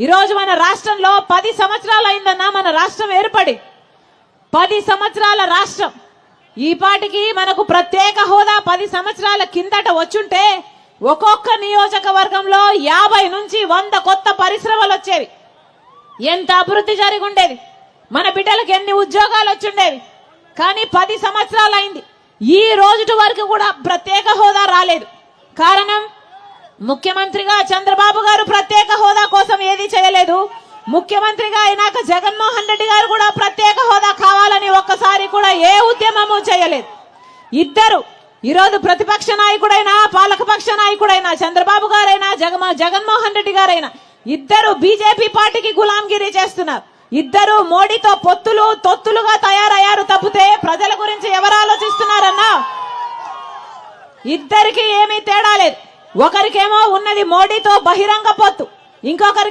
ఈరోజు మన రాష్ట్రంలో 10 సంవత్సరాలు అయిందన్నా మన రాష్ట్రం ఏర్పడి 10 సంవత్సరాల రాష్ట్రం ఈ పాటికి మనకు ప్రత్యేక హోదా 10 సంవత్సరాల కిందట వచ్చుంటే ఒక్కొక్క నియోజకవర్గంలో 50 నుంచి 100 కొత్త పరిశ్రమలు వచ్చేవి. ఎంత అభివృద్ధి జరిగి ఉండేది, మన బిడ్డలకు ఎన్ని ఉద్యోగాలు వచ్చుండేవి. కానీ 10 సంవత్సరాలు అయింది, ఈ రోజు వరకు కూడా ప్రత్యేక హోదా రాలేదు. కారణం, ముఖ్యమంత్రిగా చంద్రబాబు గారు ప్రత్యేక హోదా కోసం ఏది చేయలేదు. ముఖ్యమంత్రిగా అయినాక జగన్మోహన్ రెడ్డి గారు కూడా ప్రత్యేక హోదా కావాలని ఒక్కసారి కూడా ఏ ఉద్యమము చేయలేదు. ఇద్దరు ఈరోజు ప్రతిపక్ష నాయకుడైనా పాలకపక్ష నాయకుడైనా చంద్రబాబు గారైనా జగన్మోహన్ రెడ్డి గారైనా ఇద్దరు బీజేపీ పార్టీకి గులాంగిరి చేస్తున్నారు. ఇద్దరు మోడీతో తొత్తులుగా తయారయ్యారు తప్పితే ప్రజల గురించి ఎవరు ఆలోచిస్తున్నారన్నా? ఇద్దరికి ఏమీ తేడా లేదు. ఒకరికేమో ఉన్నది మోడీతో బహిరంగ పొత్తు, ఇంకొకరికి